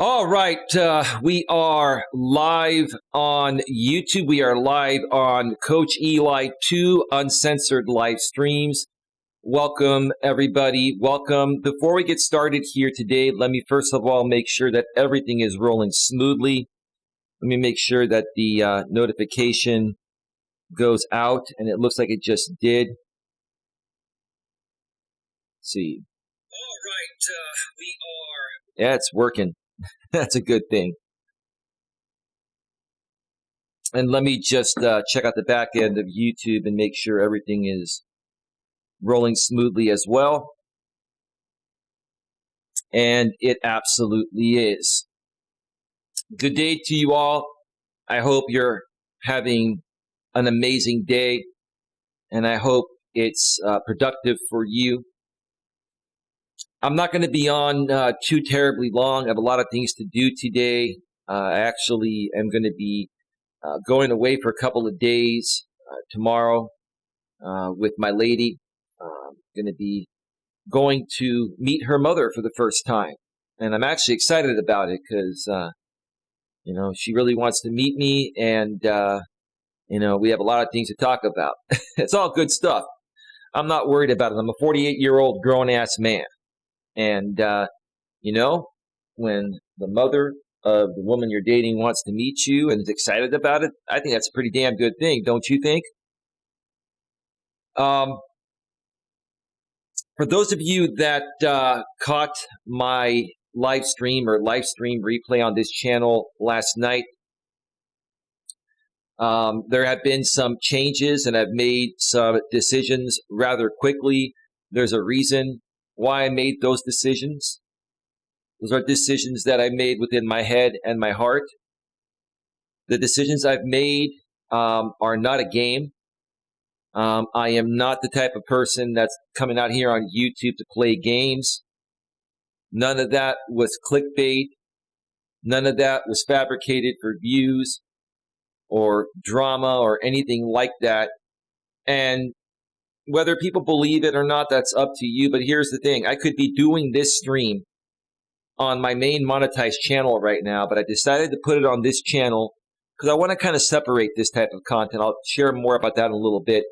All right, we are live on YouTube. We are live on Coach Eli 2 Uncensored Live Streams. Welcome, everybody. Welcome. Before we get started here today, let me first of all make sure that everything is rolling smoothly. Let me make sure that the notification goes out, and it looks like it just did. Let's see. All right, Yeah, it's working. That's a good thing. And let me just check out the back end of YouTube and make sure everything is rolling smoothly as well. And it absolutely is. Good day to you all. I hope you're having an amazing day, and I hope it's productive for you. I'm not going to be on too terribly long. I have a lot of things to do today. I actually am going to be going away for a couple of days tomorrow with my lady. Going to be going to meet her mother for the first time. And I'm actually excited about it because, she really wants to meet me, and, we have a lot of things to talk about. It's all good stuff. I'm not worried about it. I'm a 48-year-old grown-ass man. And, when the mother of the woman you're dating wants to meet you and is excited about it, I think that's a pretty damn good thing, don't you think? For those of you that caught my live stream replay on this channel last night, there have been some changes, and I've made some decisions rather quickly. There's a reason why I made those decisions. Those are decisions that I made within my head and my heart. The decisions I've made are not a game. I am not the type of person that's coming out here on YouTube to play games. None of that was clickbait. None of that was fabricated for views or drama or anything like that. And whether people believe it or not, that's up to you. But here's the thing. I could be doing this stream on my main monetized channel right now, but I decided to put it on this channel because I want to kind of separate this type of content. I'll share more about that in a little bit.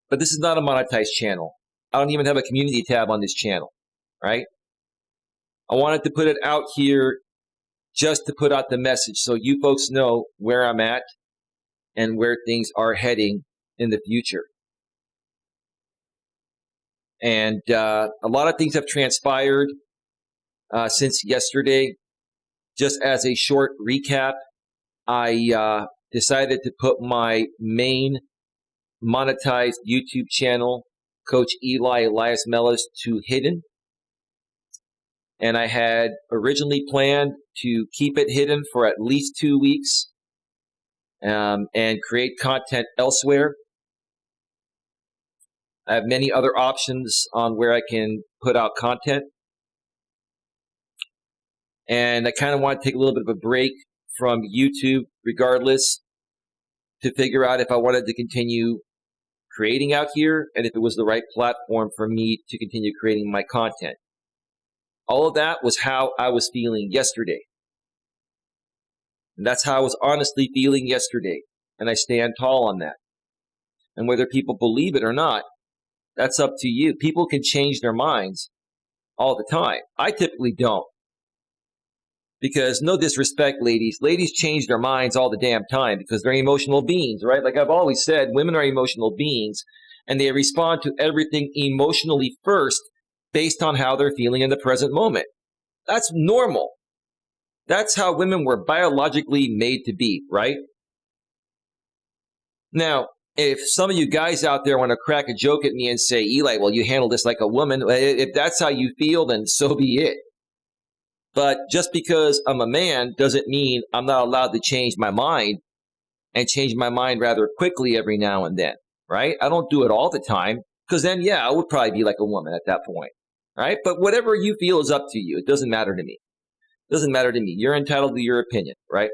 But this is not a monetized channel. I don't even have a community tab on this channel, right? I wanted to put it out here just to put out the message so you folks know where I'm at and where things are heading in the future. And a lot of things have transpired since yesterday. Just as a short recap, I decided to put my main monetized YouTube channel, Coach Eli, Elias Melas, to hidden. And I had originally planned to keep it hidden for at least 2 weeks and create content elsewhere. I have many other options on where I can put out content. And I kind of want to take a little bit of a break from YouTube regardless to figure out if I wanted to continue creating out here and if it was the right platform for me to continue creating my content. All of that was how I was feeling yesterday. And that's how I was honestly feeling yesterday. And I stand tall on that. And whether people believe it or not, that's up to you. People can change their minds all the time. I typically don't. Because no disrespect, ladies. Ladies change their minds all the damn time because they're emotional beings, right? Like I've always said, women are emotional beings and they respond to everything emotionally first based on how they're feeling in the present moment. That's normal. That's how women were biologically made to be, right? Now, if some of you guys out there want to crack a joke at me and say, Eli, well, you handle this like a woman, if that's how you feel, then so be it. But just because I'm a man doesn't mean I'm not allowed to change my mind and change my mind rather quickly every now and then, right? I don't do it all the time because then, I would probably be like a woman at that point, right? But whatever you feel is up to you. It doesn't matter to me. It doesn't matter to me. You're entitled to your opinion, right?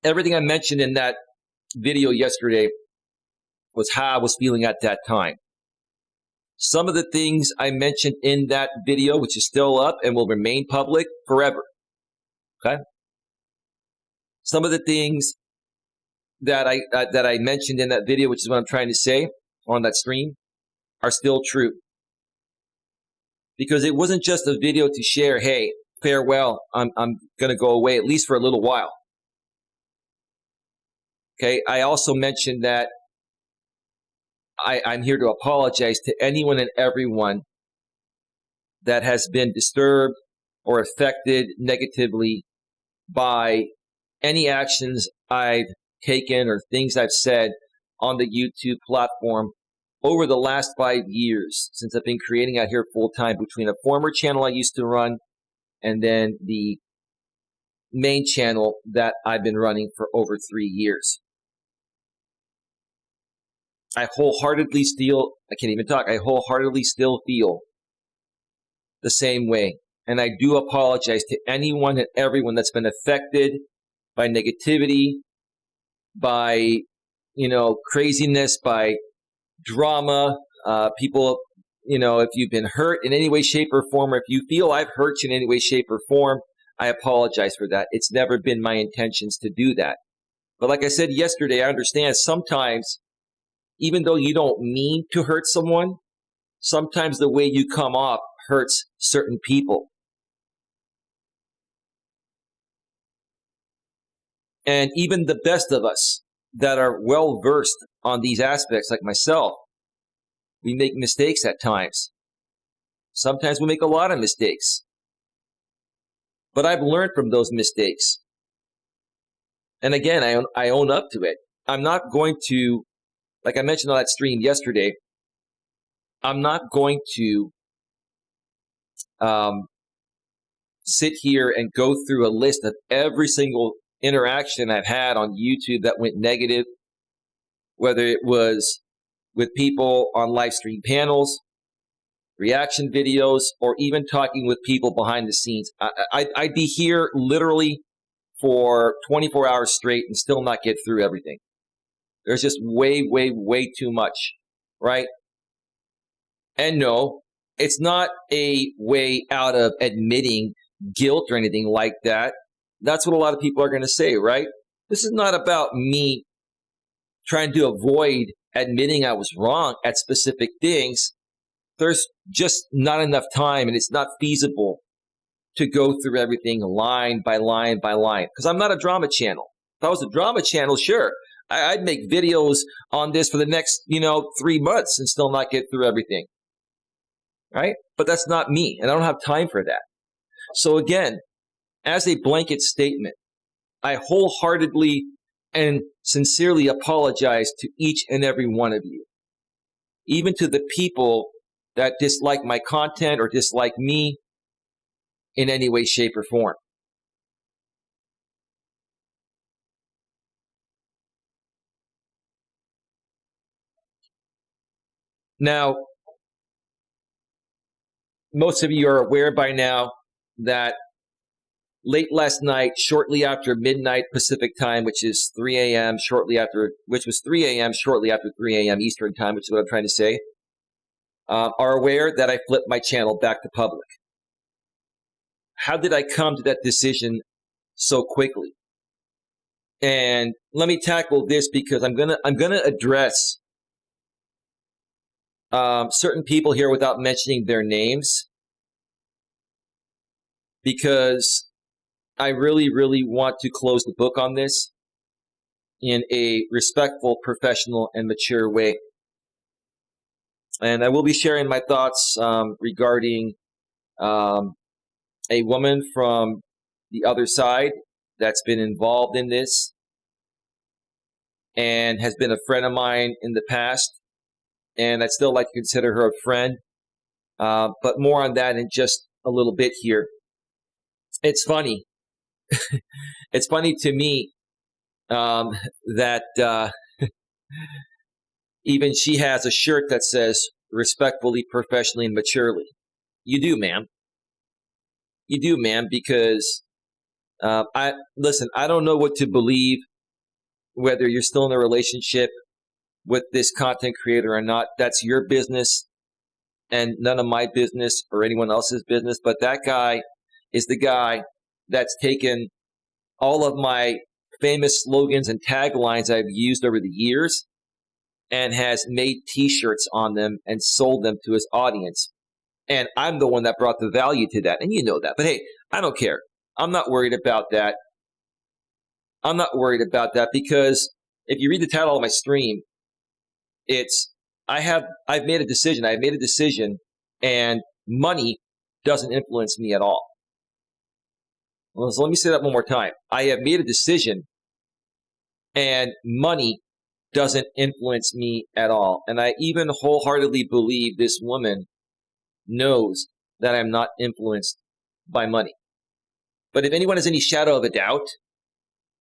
Everything I mentioned in that video yesterday was how I was feeling at that time. Some of the things I mentioned in that video, which is still up and will remain public forever. Okay. Some of the things that I mentioned in that video, which is what I'm trying to say on that stream, are still true. Because it wasn't just a video to share, hey, farewell, I'm going to go away, at least for a little while. Okay, I also mentioned that I'm here to apologize to anyone and everyone that has been disturbed or affected negatively by any actions I've taken or things I've said on the YouTube platform over the last 5 years since I've been creating out here full time, between a former channel I used to run and then the main channel that I've been running for over 3 years. I wholeheartedly still feel the same way. And I do apologize to anyone and everyone that's been affected by negativity, by, craziness, by drama. People, if you've been hurt in any way, shape, or form, or if you feel I've hurt you in any way, shape, or form, I apologize for that. It's never been my intentions to do that. But like I said yesterday, I understand sometimes, even though you don't mean to hurt someone, sometimes the way you come off hurts certain people. And even the best of us that are well versed on these aspects, like myself, we make mistakes at times. Sometimes we make a lot of mistakes. But I've learned from those mistakes. And again, I own up to it. I'm not going to, like I mentioned on that stream yesterday, I'm not going to sit here and go through a list of every single interaction I've had on YouTube that went negative, whether it was with people on live stream panels, reaction videos, or even talking with people behind the scenes. I'd be here literally for 24 hours straight and still not get through everything. There's just way, way, way too much, right? And no, it's not a way out of admitting guilt or anything like that. That's what a lot of people are going to say, right? This is not about me trying to avoid admitting I was wrong at specific things. There's just not enough time, and it's not feasible to go through everything line by line by line, because I'm not a drama channel. If I was a drama channel, sure, I'd make videos on this for the next, 3 months and still not get through everything, right? But that's not me, and I don't have time for that. So again, as a blanket statement, I wholeheartedly and sincerely apologize to each and every one of you, even to the people that dislike my content or dislike me in any way, shape, or form. Now, most of you are aware by now that late last night, shortly after midnight Pacific time, which is 3 a.m. shortly after 3 a.m. Eastern time, which is what I'm trying to say, are aware that I flipped my channel back to public. How did I come to that decision so quickly? And let me tackle this, because I'm gonna address certain people here without mentioning their names, because I really, really want to close the book on this in a respectful, professional, and mature way. And I will be sharing my thoughts regarding a woman from the other side that's been involved in this and has been a friend of mine in the past. And I'd still like to consider her a friend. But more on that in just a little bit here. It's funny. It's funny to me that even she has a shirt that says respectfully, professionally, and maturely. You do, ma'am. You do, ma'am, because I don't know what to believe, whether you're still in a relationship with this content creator or not. That's your business. and none of my business or anyone else's business. But that guy is the guy that's taken all of my famous slogans and taglines I've used over the years and has made t-shirts on them and sold them to his audience. And I'm the one that brought the value to that. And you know that. But hey, I don't care. I'm not worried about that. I'm not worried about that because if you read the title of my stream, it's I've made a decision. I've made a decision, and money doesn't influence me at all. Well, so let me say that one more time. I have made a decision, and money doesn't influence me at all. And I even wholeheartedly believe this woman knows that I'm not influenced by money. But if anyone has any shadow of a doubt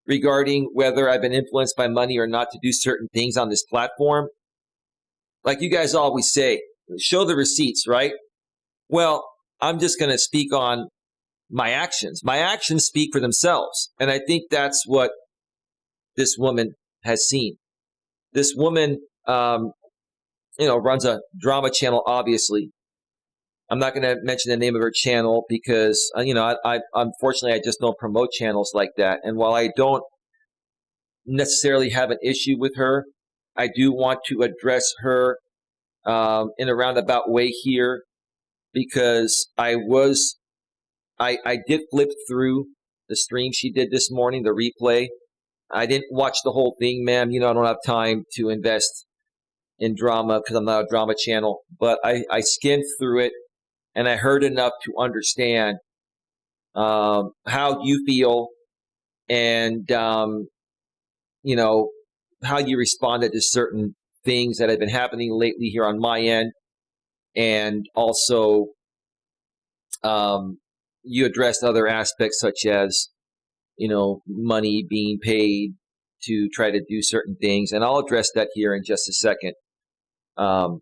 regarding whether I've been influenced by money or not to do certain things on this platform, like you guys always say, show the receipts, right? Well, I'm just going to speak on my actions. My actions speak for themselves. And I think that's what this woman has seen. This woman, runs a drama channel, obviously. I'm not going to mention the name of her channel because, I unfortunately, I just don't promote channels like that. And while I don't necessarily have an issue with her, I do want to address her in a roundabout way here because I did flip through the stream she did this morning, the replay. I didn't watch the whole thing, ma'am. I don't have time to invest in drama because I'm not a drama channel. But I skimmed through it and I heard enough to understand how you feel and, how you responded to certain things that have been happening lately here on my end. And also, you addressed other aspects such as, money being paid to try to do certain things. And I'll address that here in just a second. But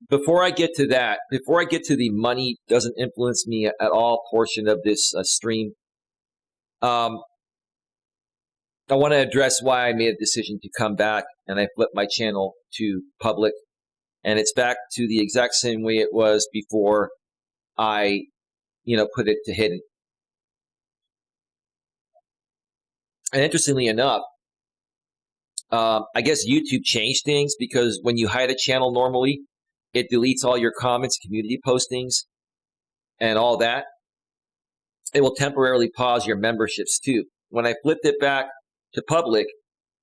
before I get to that, before I get to the money doesn't influence me at all portion of this stream, I want to address why I made a decision to come back and I flipped my channel to public. And it's back to the exact same way it was before I, put it to hidden. And interestingly enough, I guess YouTube changed things because when you hide a channel normally, it deletes all your comments, community postings, and all that. It will temporarily pause your memberships too. When I flipped it back to public,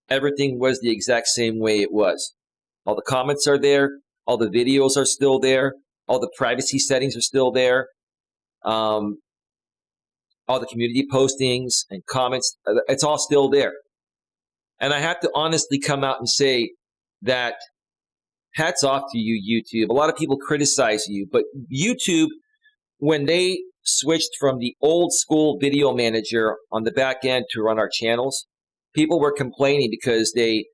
everything was the exact same way it was. All the comments are there. All the videos are still there. All the privacy settings are still there. All the community postings and comments, it's all still there. And I have to honestly come out and say that hats off to you, YouTube. A lot of people criticize you, but YouTube, when they switched from the old school video manager on the back end to run our channels, people were complaining because they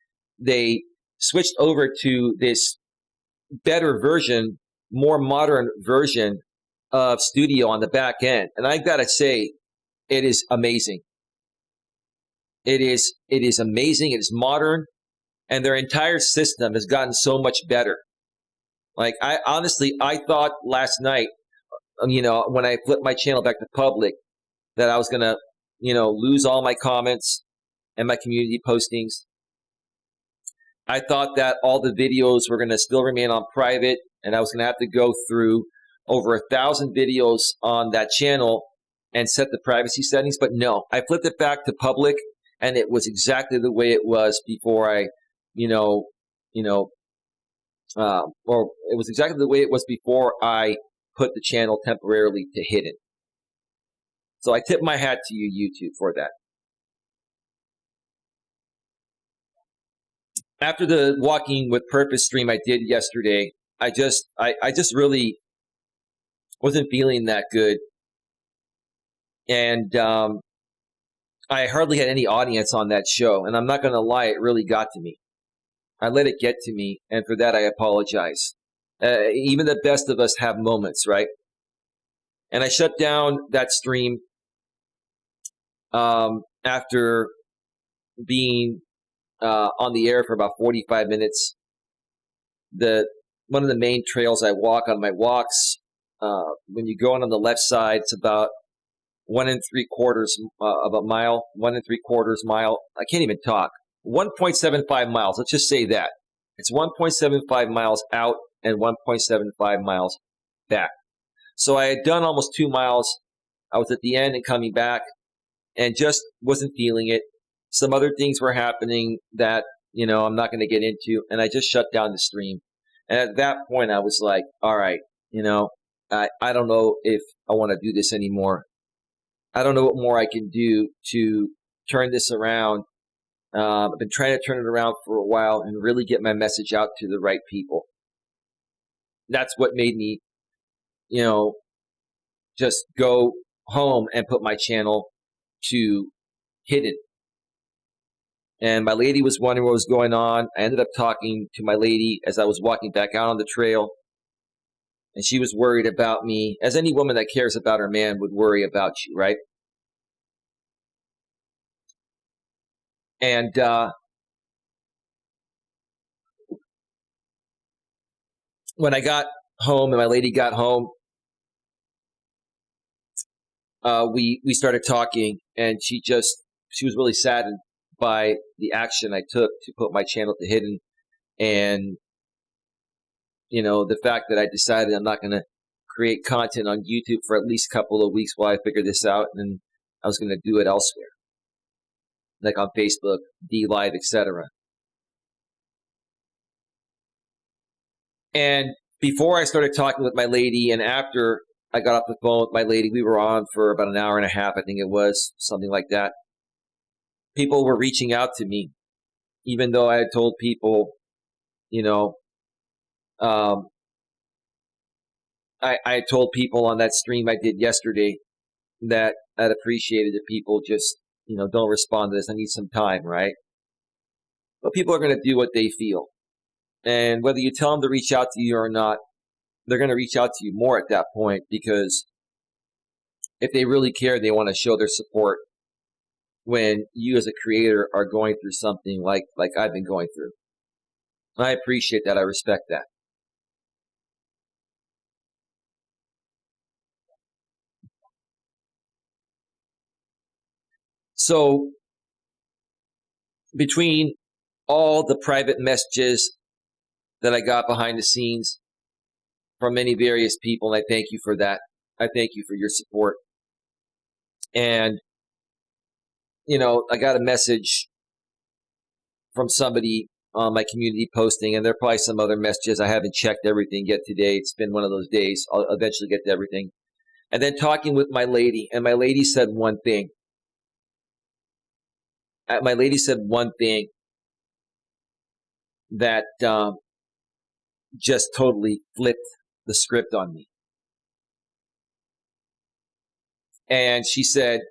switched over to this better version, more modern version of Studio on the back end. And I gotta say, it is amazing. It is amazing. It is modern, and their entire system has gotten so much better. Like I thought last night, when I flipped my channel back to public, that I was gonna, lose all my comments and my community postings. I thought that all the videos were gonna still remain on private, and I was gonna have to go through over 1,000 videos on that channel and set the privacy settings. But no, I flipped it back to public, and it was exactly the way it was before I, or it was exactly the way it was before I put the channel temporarily to hidden. So I tip my hat to you, YouTube, for that. After the Walking with Purpose stream I did yesterday, I just really wasn't feeling that good. And I hardly had any audience on that show. And I'm not going to lie, it really got to me. I let it get to me. And for that, I apologize. Even the best of us have moments, right? And I shut down that stream after being on the air for about 45 minutes. The one of the main trails I walk on my walks. When you go on the left side, it's about 1.75 of a mile, 1.75 mile. I can't even talk. 1.75 miles. Let's just say that. It's 1.75 miles out and 1.75 miles back. So I had done almost 2 miles. I was at the end and coming back and just wasn't feeling it. Some other things were happening that, I'm not going to get into. And I just shut down the stream. And at that point, I was like, all right, I don't know if I want to do this anymore. I don't know what more I can do to turn this around. I've been trying to turn it around for a while and really get my message out to the right people. That's what made me, just go home and put my channel to hidden. And my lady was wondering what was going on. I ended up talking to my lady as I was walking back out on the trail. And she was worried about me, as any woman that cares about her man would worry about you, right? And when I got home and my lady got home, we started talking, and she was really saddened by the action I took to put my channel to hidden, and the fact that I decided I'm not going to create content on YouTube for at least a couple of weeks while I figure this out, and I was going to do it elsewhere, like on Facebook, DLive, etc. And before I started talking with my lady, and after I got off the phone with my lady, we were on for about an hour and a half, I think it was, something like that. People were reaching out to me, even though I had told people, I had told people on that stream I did yesterday that I'd appreciated if people just, don't respond to this. I need some time, right? But people are going to do what they feel. And whether you tell them to reach out to you or not, they're going to reach out to you more at that point, because if they really care, they want to show their support when you as a creator are going through something like I've been going through. And I appreciate that. I respect that. So between all the private messages that I got behind the scenes from many various people, and I thank you for that. I thank you for your support. And, I got a message from somebody on my community posting, and there are probably some other messages. I haven't checked everything yet today. It's been one of those days. I'll eventually get to everything. And then talking with my lady, and my lady said one thing. My lady said one thing that just totally flipped the script on me. And she said,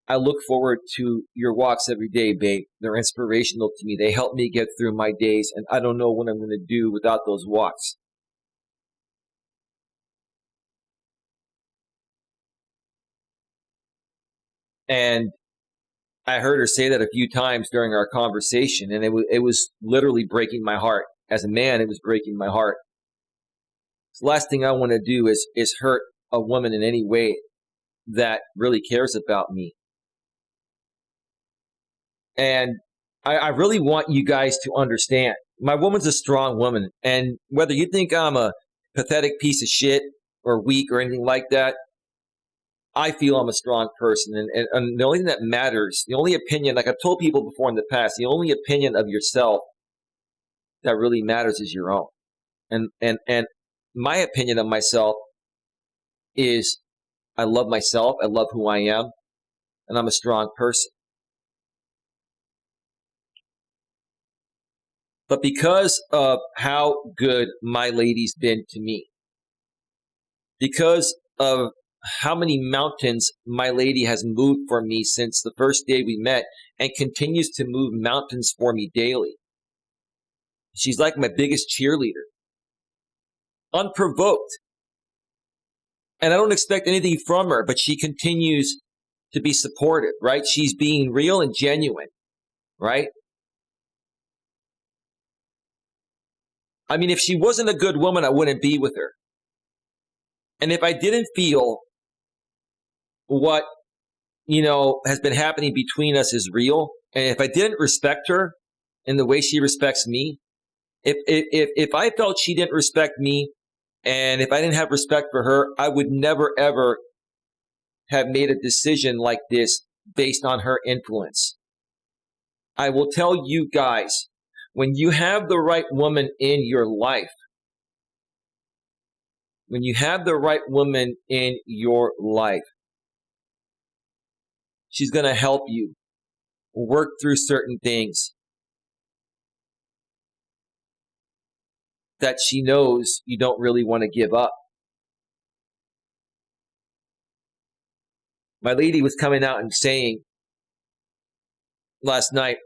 I look forward to your walks every day, babe. They're inspirational to me. They help me get through my days, and I don't know what I'm going to do without those walks. And I heard her say that a few times during our conversation, and it was literally breaking my heart. As a man, it was breaking my heart. The last thing I want to do is hurt a woman in any way that really cares about me. And I really want you guys to understand, my woman's a strong woman. And whether you think I'm a pathetic piece of shit or weak or anything like that, I feel I'm a strong person. And the only thing that matters, the only opinion, like I've told people before in the past, the only opinion of yourself that really matters is your own. And my opinion of myself is I love myself, I love who I am, and I'm a strong person. But because of how good my lady's been to me, because of how many mountains my lady has moved for me since the first day we met, and continues to move mountains for me daily. She's like my biggest cheerleader. Unprovoked. And I don't expect anything from her, but she continues to be supportive, right? She's being real and genuine, right? I mean, if she wasn't a good woman, I wouldn't be with her. And if I didn't feel what, has been happening between us is real, and if I didn't respect her in the way she respects me, if I felt she didn't respect me, and if I didn't have respect for her, I would never, ever have made a decision like this based on her influence. I will tell you guys, when you have the right woman in your life, she's going to help you work through certain things that she knows you don't really want to give up. My lady was coming out and saying last night,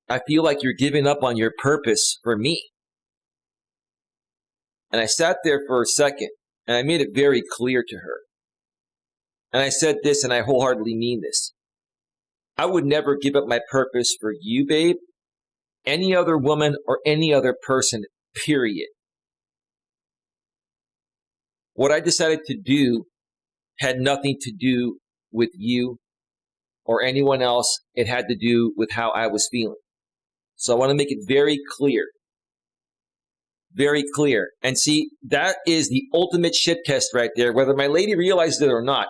I feel like you're giving up on your purpose for me. And I sat there for a second, and I made it very clear to her. And I said this, and I wholeheartedly mean this. I would never give up my purpose for you, babe, any other woman, or any other person, period. What I decided to do had nothing to do with you or anyone else. It had to do with how I was feeling. So I want to make it very clear. Very clear. And see, that is the ultimate shit test right there. Whether my lady realizes it or not,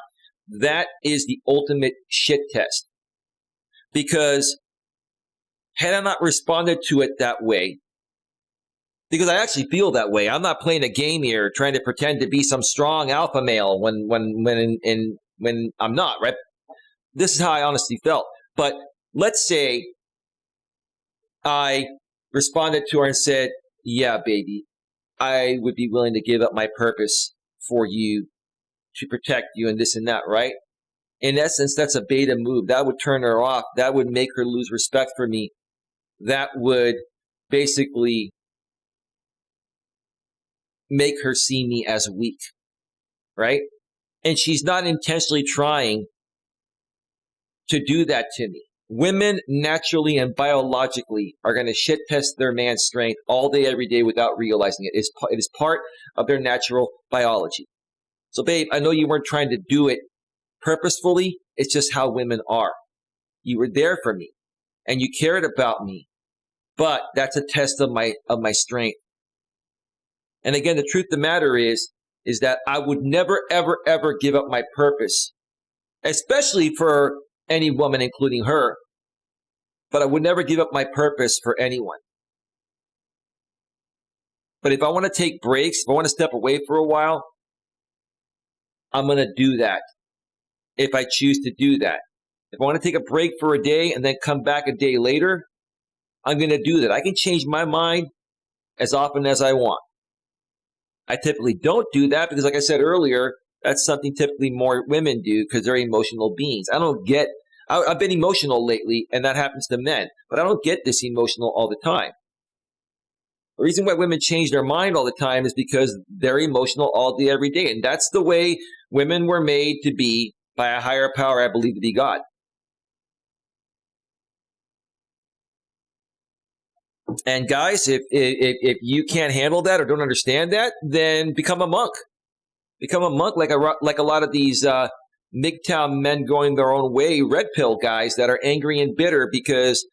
that is the ultimate shit test. Because had I not responded to it that way, because I actually feel that way. I'm not playing a game here trying to pretend to be some strong alpha male when I'm not, right? This is how I honestly felt. But let's say I responded to her and said, yeah, baby, I would be willing to give up my purpose for you to protect you and this and that, right? In essence, that's a beta move. That would turn her off. That would make her lose respect for me. That would basically make her see me as weak, right? And she's not intentionally trying to do that to me. Women naturally and biologically are going to shit test their man's strength all day, every day without realizing it. It is part of their natural biology. So, babe, I know you weren't trying to do it purposefully. It's just how women are. You were there for me and you cared about me, but that's a test of my strength. And again, the truth of the matter is that I would never, ever, ever give up my purpose, especially for any woman, including her. But I would never give up my purpose for anyone. But if I want to take breaks, if I want to step away for a while, I'm going to do that if I choose to do that. If I want to take a break for a day and then come back a day later, I'm going to do that. I can change my mind as often as I want. I typically don't do that because, like I said earlier, that's something typically more women do because they're emotional beings. I've been emotional lately, and that happens to men, but I don't get this emotional all the time. The reason why women change their mind all the time is because they're emotional all day, every day. And that's the way women were made to be by a higher power, I believe to be God. And guys, if you can't handle that or don't understand that, then become a monk. Become a monk like a lot of these MGTOW men going their own way, red pill guys that are angry and bitter because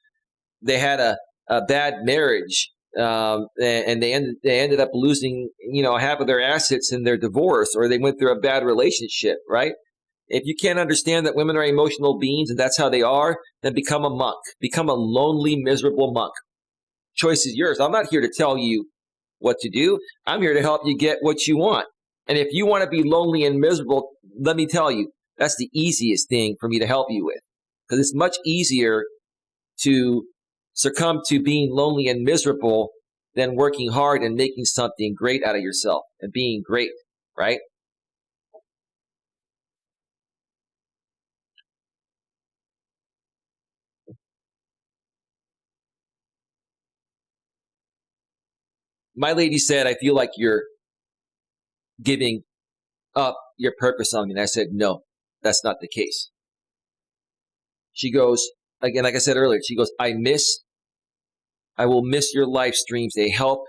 they had a bad marriage and they ended up losing half of their assets in their divorce, or they went through a bad relationship, right? If you can't understand that women are emotional beings and that's how they are, then become a monk. Become a lonely, miserable monk. Choice is yours. I'm not here to tell you what to do. I'm here to help you get what you want. And if you want to be lonely and miserable, let me tell you, that's the easiest thing for me to help you with. Because it's much easier to succumb to being lonely and miserable than working hard and making something great out of yourself and being great, right? My lady said, I feel like you're giving up your purpose on me. And I said, no, that's not the case. She goes, again, like I said earlier, she goes, I miss I will miss your live streams. They help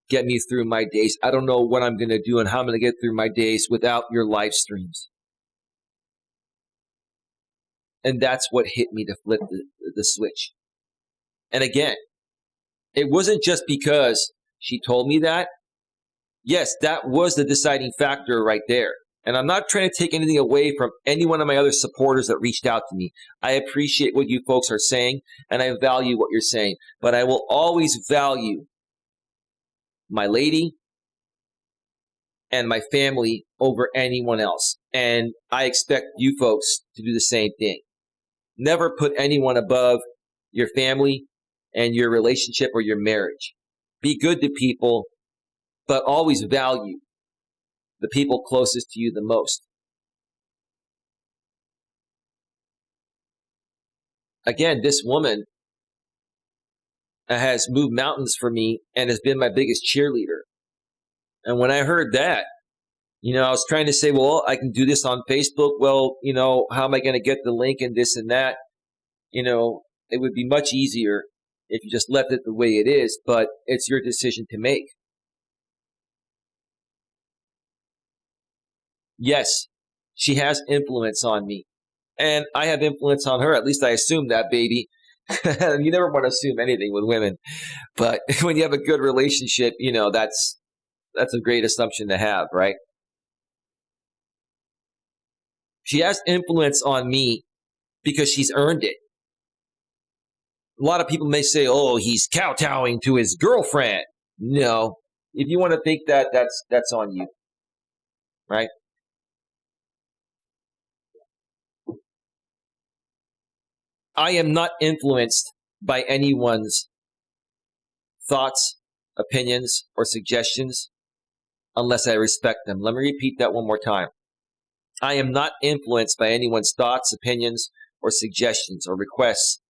get me through my days. I don't know what I'm going to do and how I'm going to get through my days without your live streams. And that's what hit me to flip the switch. And again, it wasn't just because she told me that. Yes, that was the deciding factor right there. And I'm not trying to take anything away from any one of my other supporters that reached out to me. I appreciate what you folks are saying, and I value what you're saying. But I will always value my lady and my family over anyone else. And I expect you folks to do the same thing. Never put anyone above your family and your relationship or your marriage. Be good to people, but always value the people closest to you the most. Again, this woman has moved mountains for me and has been my biggest cheerleader. And when I heard that, I was trying to say, well, I can do this on Facebook. Well, how am I going to get the link and this and that? It would be much easier if you just left it the way it is, but it's your decision to make. Yes, she has influence on me, and I have influence on her. At least I assume that, baby. You never want to assume anything with women, but when you have a good relationship, that's a great assumption to have, right? She has influence on me because she's earned it. A lot of people may say, oh, he's kowtowing to his girlfriend. No, if you want to think that, that's on you, right? I am not influenced by anyone's thoughts, opinions, or suggestions unless I respect them. Let me repeat that one more time. I am not influenced by anyone's thoughts, opinions, or suggestions or requests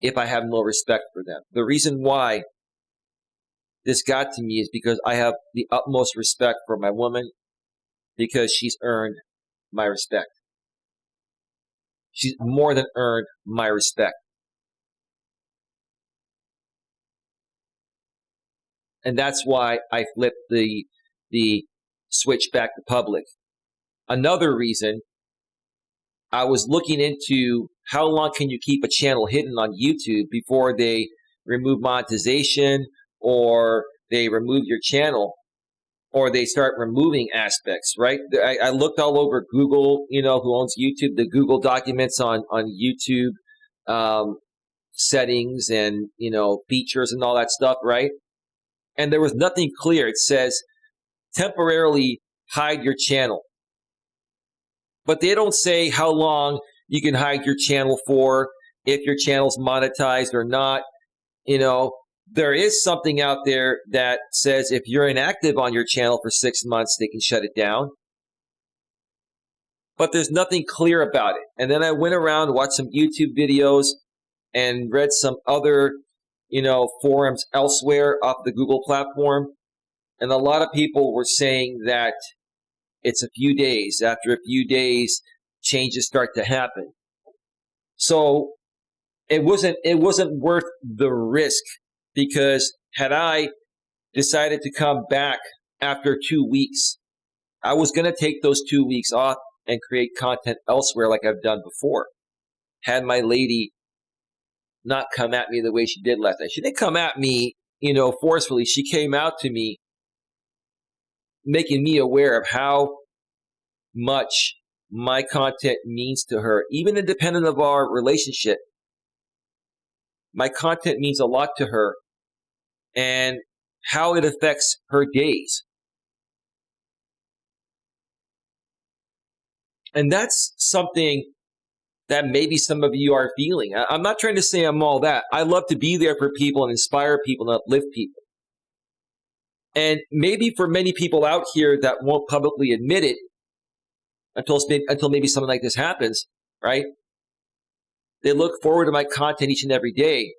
if I have no respect for them. The reason why this got to me is because I have the utmost respect for my woman because she's earned my respect. She's more than earned my respect. And that's why I flipped the switch back to public. Another reason, I was looking into how long can you keep a channel hidden on YouTube before they remove monetization or they remove your channel or they start removing aspects, right? I looked all over Google, who owns YouTube, the Google documents on YouTube settings and, features and all that stuff, right? And there was nothing clear. It says temporarily hide your channel. But they don't say how long you can hide your channel for, if your channel's monetized or not. There is something out there that says if you're inactive on your channel for 6 months, they can shut it down. But there's nothing clear about it. And then I went around, watched some YouTube videos, and read some other, forums elsewhere off the Google platform. And a lot of people were saying that it's a few days. After a few days, changes start to happen. So it wasn't worth the risk, because had I decided to come back after 2 weeks, I was going to take those 2 weeks off and create content elsewhere like I've done before. Had my lady not come at me the way she did last night. She didn't come at me, forcefully. She came out to me, making me aware of how much my content means to her, even independent of our relationship. My content means a lot to her and how it affects her days. And that's something that maybe some of you are feeling. I'm not trying to say I'm all that. I love to be there for people and inspire people and uplift people. And maybe for many people out here that won't publicly admit it until maybe something like this happens, right? They look forward to my content each and every day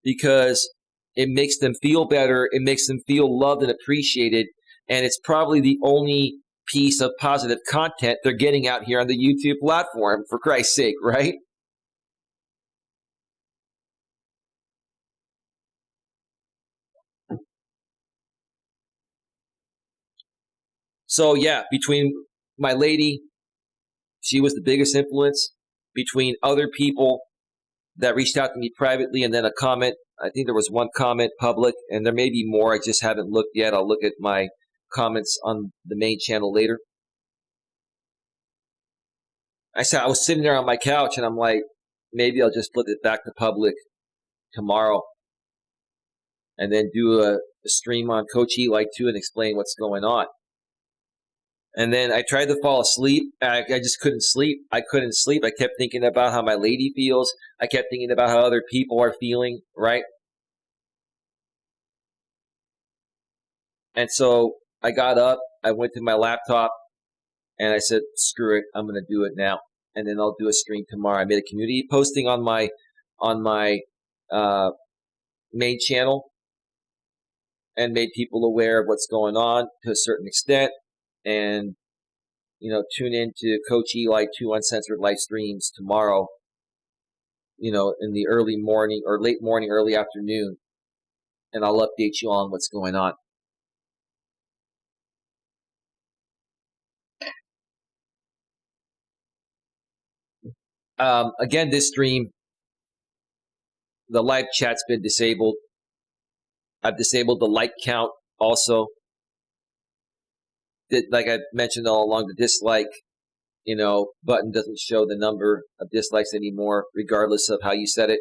because it makes them feel better. It makes them feel loved and appreciated. And it's probably the only piece of positive content they're getting out here on the YouTube platform, for Christ's sake, right? So yeah, between my lady, she was the biggest influence. Between other people that reached out to me privately, and then a comment. I think there was one comment public, and there may be more. I just haven't looked yet. I'll look at my comments on the main channel later. I was sitting there on my couch, and I'm like, maybe I'll just flip it back to public tomorrow, and then do a stream on Coach Eli too, and explain what's going on. And then I tried to fall asleep. I just couldn't sleep. I couldn't sleep. I kept thinking about how my lady feels. I kept thinking about how other people are feeling, right? And so I got up. I went to my laptop, and I said, screw it. I'm going to do it now. And then I'll do a stream tomorrow. I made a community posting on my main channel and made people aware of what's going on to a certain extent. And, tune in to Coach Eli 2 Uncensored live streams tomorrow, in the early morning or late morning, early afternoon. And I'll update you on what's going on. Again, this stream, the live chat's been disabled. I've disabled the like count also. Like I mentioned all along, the dislike, button doesn't show the number of dislikes anymore, regardless of how you set it.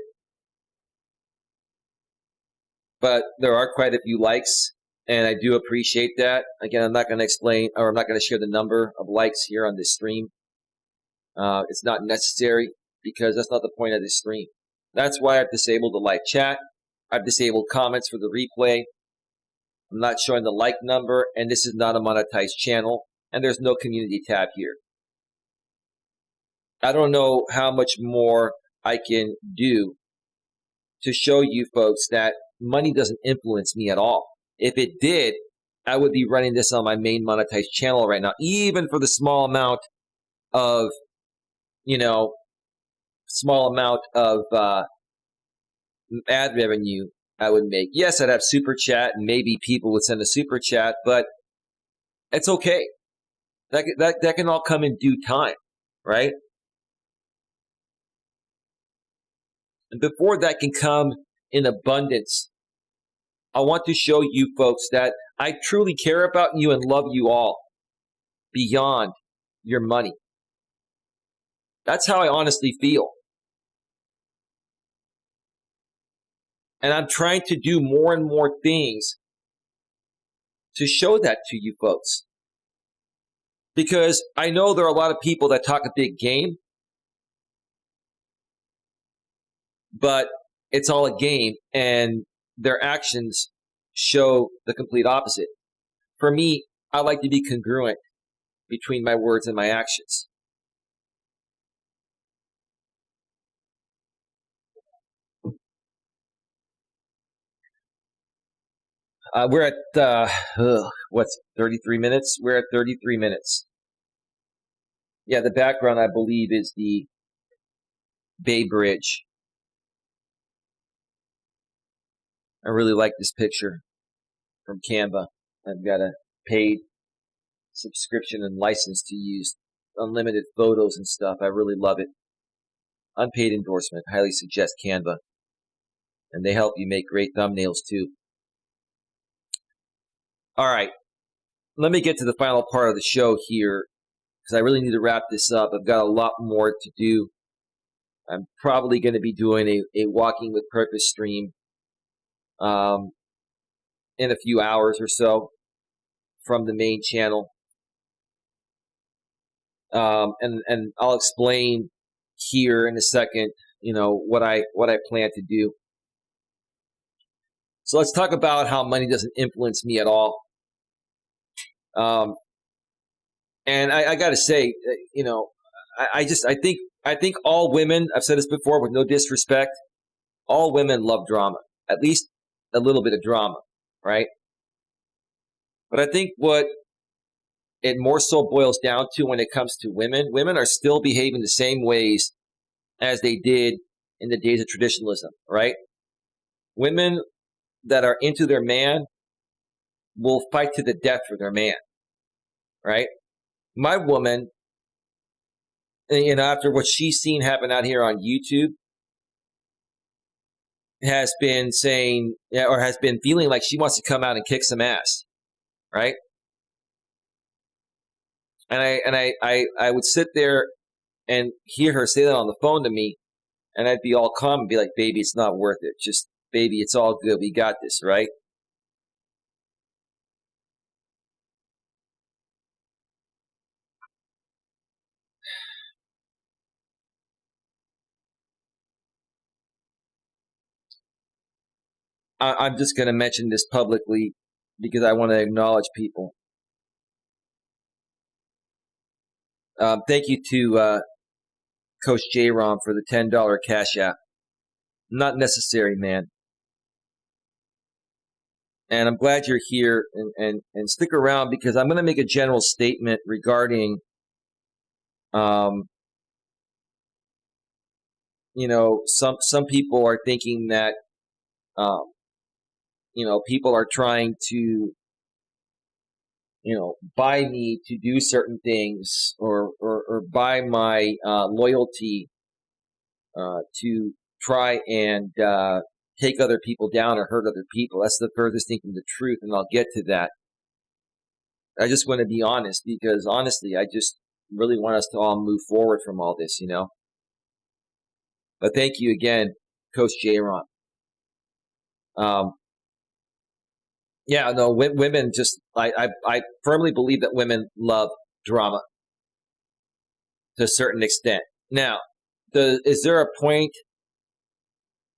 But there are quite a few likes, and I do appreciate that. Again, I'm not going to explain, or I'm not going to share the number of likes here on this stream. It's not necessary, because that's not the point of this stream. That's why I've disabled the live chat. I've disabled comments for the replay. I'm not showing the like number, and this is not a monetized channel, and there's no community tab here. I don't know how much more I can do to show you folks that money doesn't influence me at all. If it did, I would be running this on my main monetized channel right now, even for the small amount of, ad revenue I would make. Yes, I'd have super chat, and maybe people would send a super chat, but it's okay. That can all come in due time, right? And before that can come in abundance, I want to show you folks that I truly care about you and love you all beyond your money. That's how I honestly feel. And I'm trying to do more and more things to show that to you folks. Because I know there are a lot of people that talk a big game, but it's all a game, and their actions show the complete opposite. For me, I like to be congruent between my words and my actions. We're at, 33 minutes? We're at 33 minutes. Yeah, the background, I believe, is the Bay Bridge. I really like this picture from Canva. I've got a paid subscription and license to use unlimited photos and stuff. I really love it. Unpaid endorsement. Highly suggest Canva. And they help you make great thumbnails too. All right. Let me get to the final part of the show here, because I really need to wrap this up. I've got a lot more to do. I'm probably going to be doing a Walking with Purpose stream in a few hours or so from the main channel. And I'll explain here in a second, what I plan to do. So let's talk about how money doesn't influence me at all. And I got to say, I think all women, I've said this before with no disrespect, all women love drama, at least a little bit of drama, right? But I think what it more so boils down to when it comes to women are still behaving the same ways as they did in the days of traditionalism, right? Women that are into their man will fight to the death for their man. right? My woman, after what she's seen happen out here on YouTube, has been saying, or has been feeling like she wants to come out and kick some ass, right? And I would sit there and hear her say that on the phone to me, and I'd be all calm and be like, baby, it's not worth it. Just, baby, it's all good. We got this, right? I'm just going to mention this publicly because I want to acknowledge people. Thank you to Coach J-Rom for the $10 cash app. Not necessary, man. And I'm glad you're here, and stick around because I'm going to make a general statement regarding, some people are thinking that, people are trying to, buy me to do certain things or buy my loyalty to try and take other people down or hurt other people. That's the furthest thing from the truth, and I'll get to that. I just want to be honest because, honestly, I just really want us to all move forward from all this, But thank you again, Coach J-Ron. Women just, I firmly believe that women love drama to a certain extent. Now, is there a point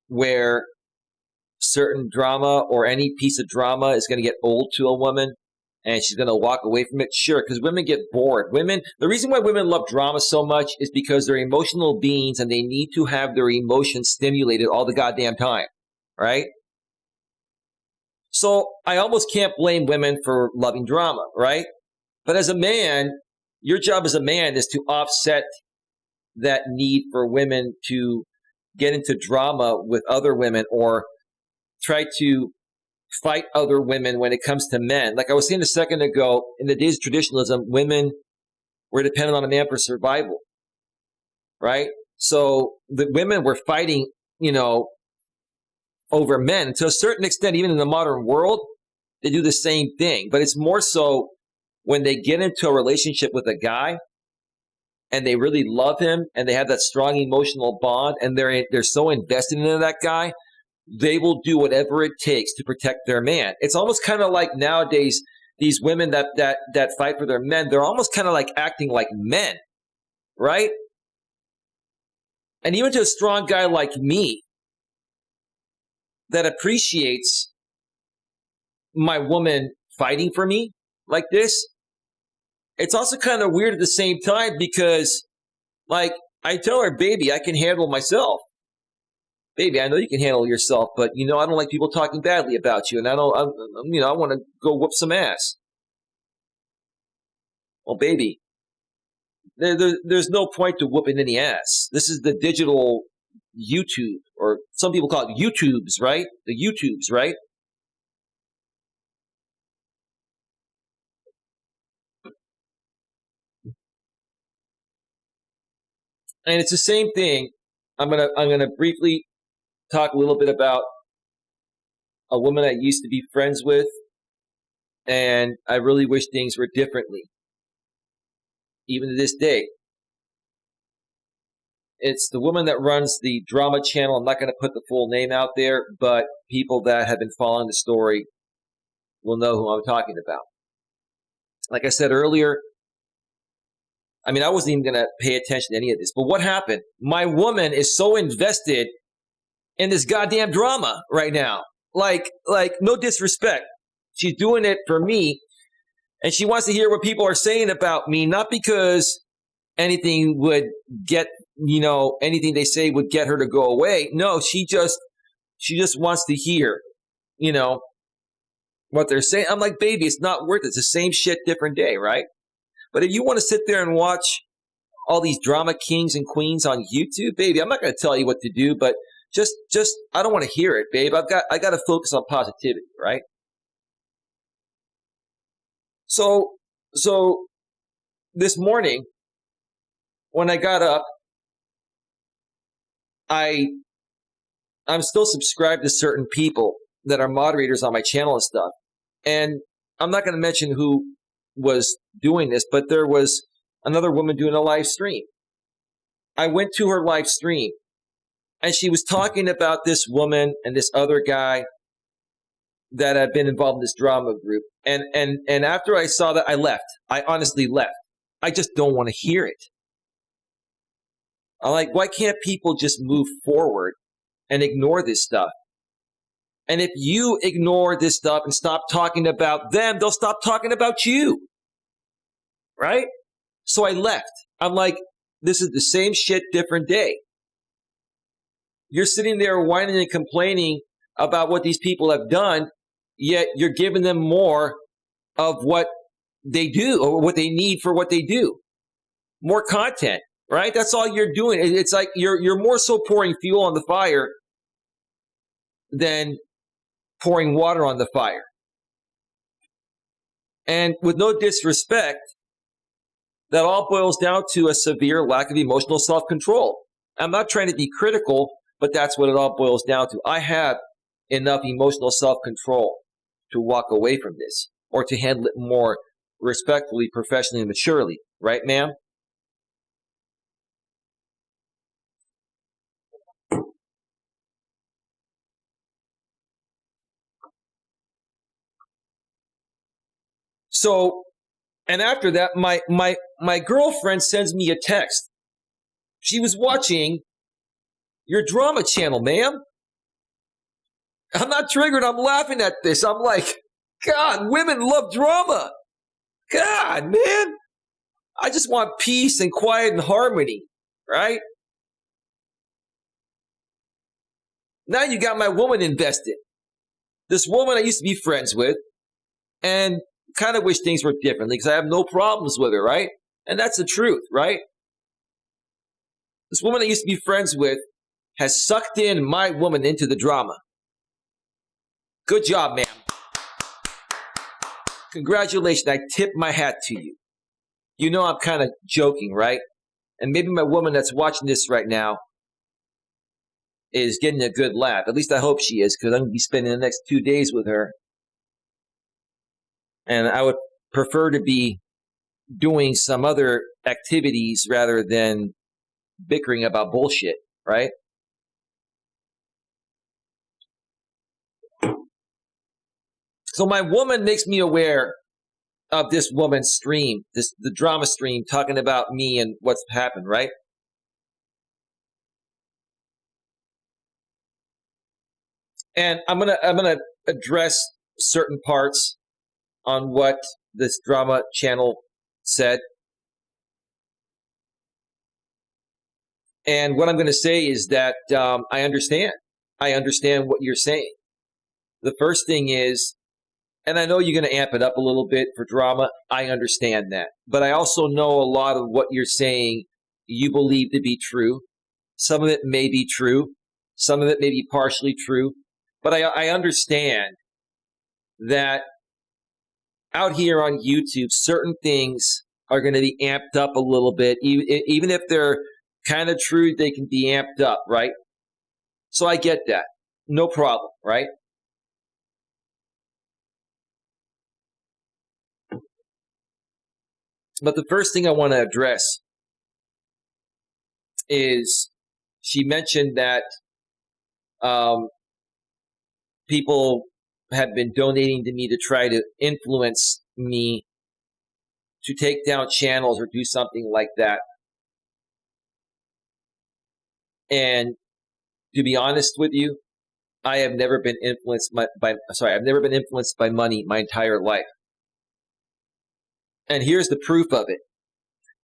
where certain drama or any piece of drama is going to get old to a woman and she's going to walk away from it? Sure, because women get bored. The reason why women love drama so much is because they're emotional beings and they need to have their emotions stimulated all the goddamn time, right? So I almost can't blame women for loving drama, right? But as a man, your job as a man is to offset that need for women to get into drama with other women or try to fight other women when it comes to men. Like I was saying a second ago, in the days of traditionalism, women were dependent on a man for survival, right? So the women were fighting, over men. And to a certain extent, even in the modern world, they do the same thing. But it's more so when they get into a relationship with a guy and they really love him and they have that strong emotional bond and they're so invested in that guy, they will do whatever it takes to protect their man. It's almost kind of like nowadays, these women that fight for their men, they're almost kind of like acting like men, right? And even to a strong guy like me that appreciates my woman fighting for me like this, it's also kind of weird at the same time because, like, I tell her, baby, I can handle myself. Baby, I know you can handle yourself, but, I don't like people talking badly about you, and I want to go whoop some ass. Well, baby, there's no point to whooping any ass. This is the digital YouTube, or some people call it YouTubes, right? The YouTubes, right? And it's the same thing. I'm gonna briefly talk a little bit about a woman I used to be friends with, and I really wish things were differently, even to this day. It's the woman that runs the drama channel. I'm not going to put the full name out there, but people that have been following the story will know who I'm talking about. Like I said earlier, I wasn't even going to pay attention to any of this. But what happened? My woman is so invested in this goddamn drama right now. Like no disrespect. She's doing it for me. And she wants to hear what people are saying about me, not because anything would get, anything they say would get her to go away. No, she just wants to hear, what they're saying. I'm like, baby, it's not worth it. It's the same shit, different day, right? But if you want to sit there and watch all these drama kings and queens on YouTube, baby, I'm not going to tell you what to do, but just I don't want to hear it, babe. I got to focus on positivity, right? So this morning when I got up, I'm still subscribed to certain people that are moderators on my channel and stuff. And I'm not going to mention who was doing this, but there was another woman doing a live stream. I went to her live stream and she was talking about this woman and this other guy that had been involved in this drama group. And after I saw that, I left. I honestly left. I just don't want to hear it. I'm like, why can't people just move forward and ignore this stuff? And if you ignore this stuff and stop talking about them, they'll stop talking about you. Right? So I left. I'm like, this is the same shit, different day. You're sitting there whining and complaining about what these people have done, yet you're giving them more of what they do or what they need for what they do. More content, right? That's all you're doing. It's like you're more so pouring fuel on the fire than pouring water on the fire. And with no disrespect, that all boils down to a severe lack of emotional self-control. I'm not trying to be critical, but that's what it all boils down to. I have enough emotional self-control to walk away from this or to handle it more respectfully, professionally, and maturely. Right, ma'am? So, and after that, my girlfriend sends me a text. She was watching your drama channel, ma'am. I'm not triggered. I'm laughing at this. I'm like, God, women love drama. God, man. I just want peace and quiet and harmony, right? Now you got my woman invested. This woman I used to be friends with and kind of wish things were differently because I have no problems with her, right? And that's the truth, right? This woman I used to be friends with has sucked in my woman into the drama. Good job, ma'am. Congratulations. I tip my hat to you. You know I'm kind of joking, right? And maybe my woman that's watching this right now is getting a good laugh. At least I hope she is, because I'm going to be spending the next 2 days with her. And I would prefer to be doing some other activities rather than bickering about bullshit, right? So my woman makes me aware of this woman's stream, the drama stream, talking about me and what's happened, right? And I'm gonna address certain parts on what this drama channel said. And what I'm going to say is that I understand. I understand what you're saying. The first thing is, and I know you're going to amp it up a little bit for drama. I understand that. But I also know a lot of what you're saying you believe to be true. Some of it may be true. Some of it may be partially true. But I understand that out here on YouTube, certain things are going to be amped up a little bit. Even if they're kind of true, they can be amped up, right? So I get that. No problem, right? But the first thing I want to address is she mentioned that people have been donating to me to try to influence me to take down channels or do something like that. And to be honest with you, I have never been influenced I've never been influenced by money my entire life. And here's the proof of it.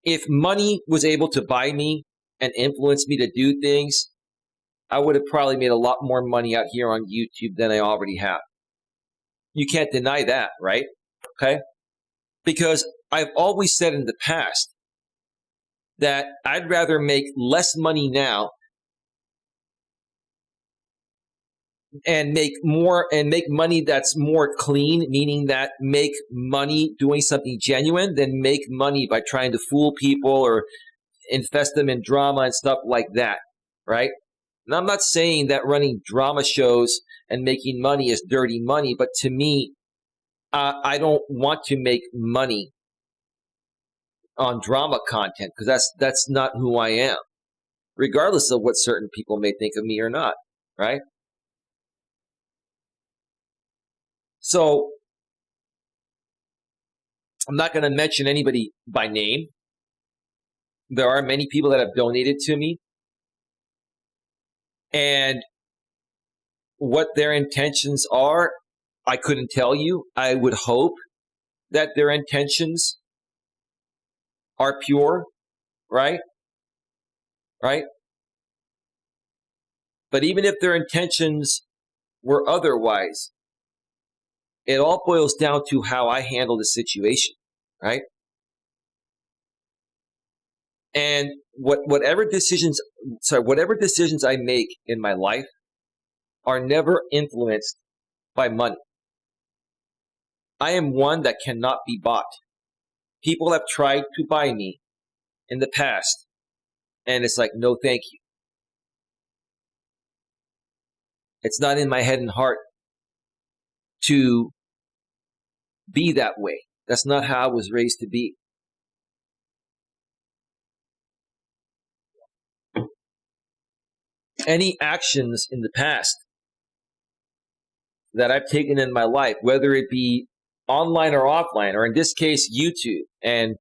If money was able to buy me and influence me to do things, I would have probably made a lot more money out here on YouTube than I already have. You can't deny that, right? Okay? Because I've always said in the past that I'd rather make less money now and make money that's more clean, meaning that make money doing something genuine than make money by trying to fool people or infest them in drama and stuff like that, right? And I'm not saying that running drama shows and making money is dirty money, but to me, I don't want to make money on drama content because that's not who I am, regardless of what certain people may think of me or not, right? So I'm not going to mention anybody by name. There are many people that have donated to me, and what their intentions are, I couldn't tell you. I would hope that their intentions are pure, right? Right? But even if their intentions were otherwise, it all boils down to how I handle the situation, right? And whatever decisions I make in my life are never influenced by money. I am one that cannot be bought. People have tried to buy me in the past, and it's like, no, thank you. It's not in my head and heart to be that way. That's not how I was raised to be. Any actions in the past that I've taken in my life, whether it be online or offline, or in this case, YouTube, and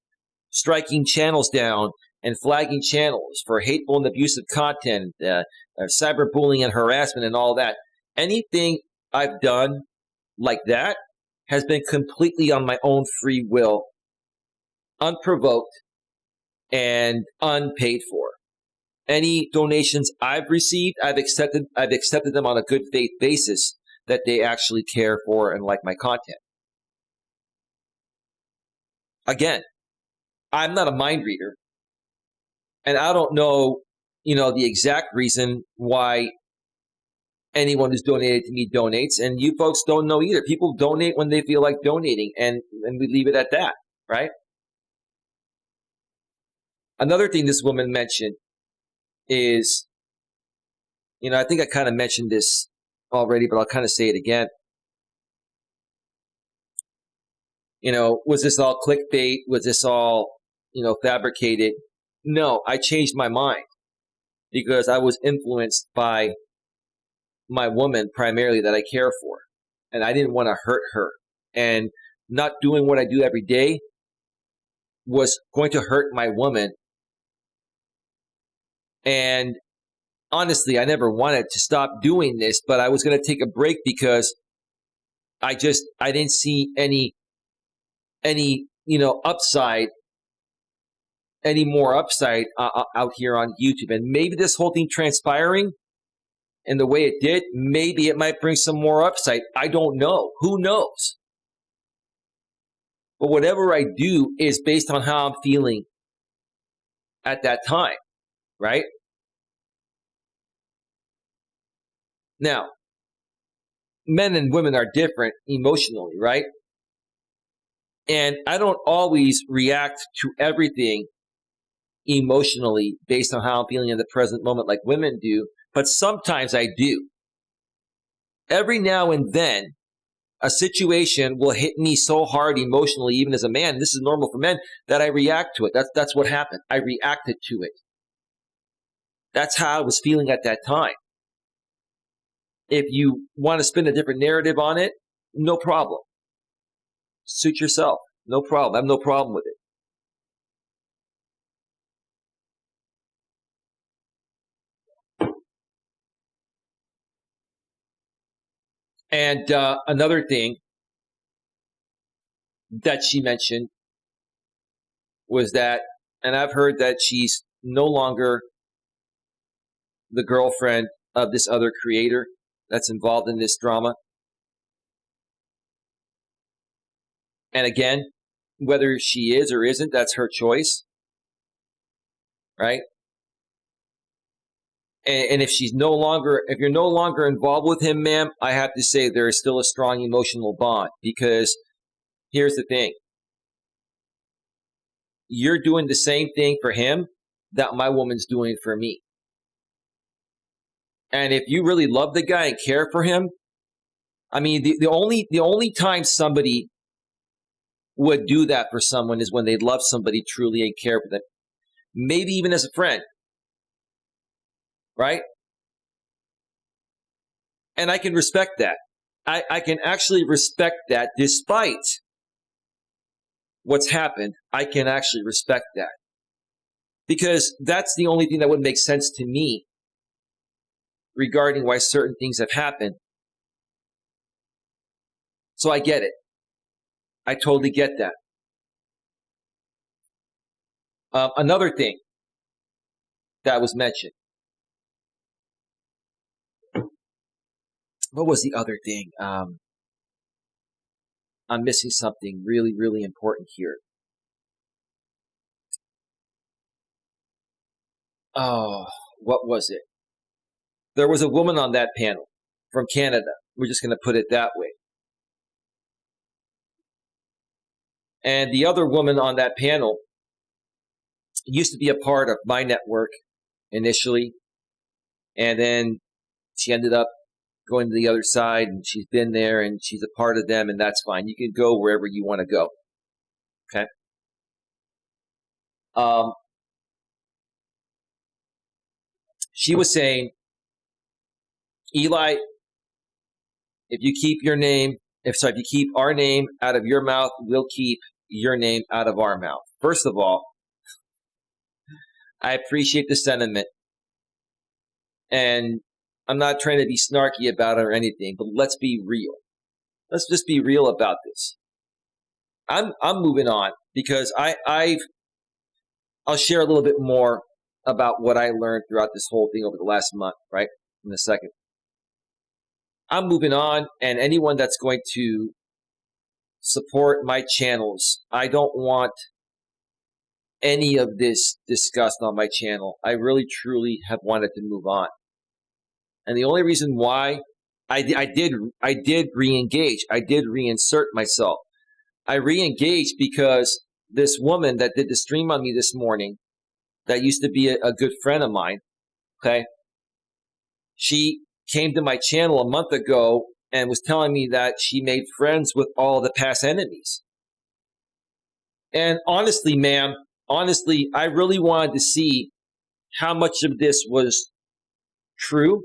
striking channels down and flagging channels for hateful and abusive content, cyberbullying and harassment and all that. Anything I've done like that has been completely on my own free will, unprovoked, and unpaid for. Any donations I've received, I've accepted them on a good faith basis that they actually care for and like my content. Again, I'm not a mind reader, and I don't know, the exact reason why anyone who's donated to me donates, and you folks don't know either. People donate when they feel like donating, and we leave it at that, right? Another thing this woman mentioned is, I think I kind of mentioned this already, but I'll kind of say it again. Was this all clickbait? Was this all, fabricated? No, I changed my mind because I was influenced by my woman primarily that I care for, and I didn't want to hurt her. And not doing what I do every day was going to hurt my woman. And honestly, I never wanted to stop doing this, but I was going to take a break because I didn't see any upside, any more upside out here on YouTube. And maybe this whole thing transpiring and the way it did, maybe it might bring some more upside. I don't know. Who knows? But whatever I do is based on how I'm feeling at that time, right? Now, men and women are different emotionally, right? And I don't always react to everything emotionally based on how I'm feeling in the present moment like women do, but sometimes I do. Every now and then, a situation will hit me so hard emotionally, even as a man, this is normal for men, that I react to it. That's what happened. I reacted to it. That's how I was feeling at that time. If you want to spin a different narrative on it, no problem. Suit yourself. No problem. I have no problem with it. And another thing that she mentioned was that, and I've heard that she's no longer the girlfriend of this other creator that's involved in this drama. And again, whether she is or isn't, that's her choice, right? And if you're no longer involved with him, ma'am, I have to say there is still a strong emotional bond, because here's the thing. You're doing the same thing for him that my woman's doing for me. And if you really love the guy and care for him, I mean, the only time somebody would do that for someone is when they love somebody truly and care for them. Maybe even as a friend. Right? And I can respect that. I can actually respect that despite what's happened. I can actually respect that. Because that's the only thing that would make sense to me regarding why certain things have happened. So I get it. I totally get that. Another thing that was mentioned. What was the other thing? I'm missing something really, really important here. Oh, what was it? There was a woman on that panel from Canada. We're just going to put it that way. And the other woman on that panel used to be a part of my network initially. And then she ended up going to the other side, and she's been there, and she's a part of them, and that's fine. You can go wherever you want to go. Okay? She was saying, Eli, if you keep our name out of your mouth, we'll keep your name out of our mouth. First of all, I appreciate the sentiment. And I'm not trying to be snarky about it or anything, but let's be real. Let's just be real about this. I'm moving on because I'll share a little bit more about what I learned throughout this whole thing over the last month, right? In a second. I'm moving on, and anyone that's going to support my channels, I don't want any of this discussed on my channel. I really, truly have wanted to move on. And the only reason why I did re-engage, I did reinsert myself. I re-engaged because this woman that did the stream on me this morning, that used to be a good friend of mine, okay, she came to my channel a month ago and was telling me that she made friends with all the past enemies. And honestly, ma'am, I really wanted to see how much of this was true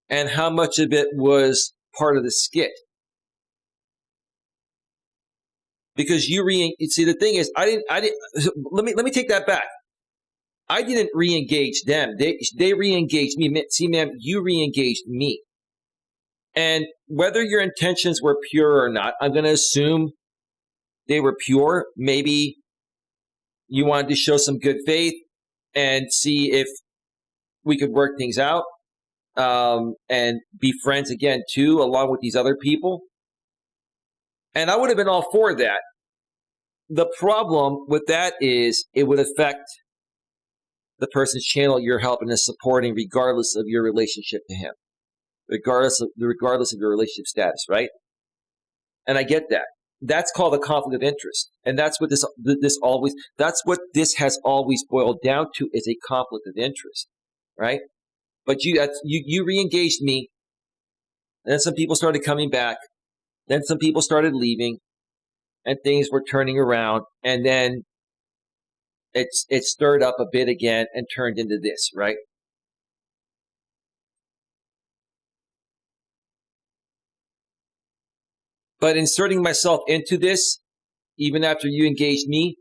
and how much of it was part of the skit. Because see, the thing is, let me take that back. I didn't re-engage them. They re-engaged me. See, ma'am, you re-engaged me. And whether your intentions were pure or not, I'm going to assume they were pure. Maybe you wanted to show some good faith and see if we could work things out and be friends again, too, along with these other people. And I would have been all for that. The problem with that is it would affect the person's channel you're helping and supporting, regardless of your relationship to him, regardless of your relationship status, right? And I get that. That's called a conflict of interest, and that's what that's what this has always boiled down to, is a conflict of interest, right? But you re-engaged me, and then some people started coming back, then some people started leaving, and things were turning around, and then it stirred up a bit again and turned into this, right? But inserting myself into this, even after you engaged me,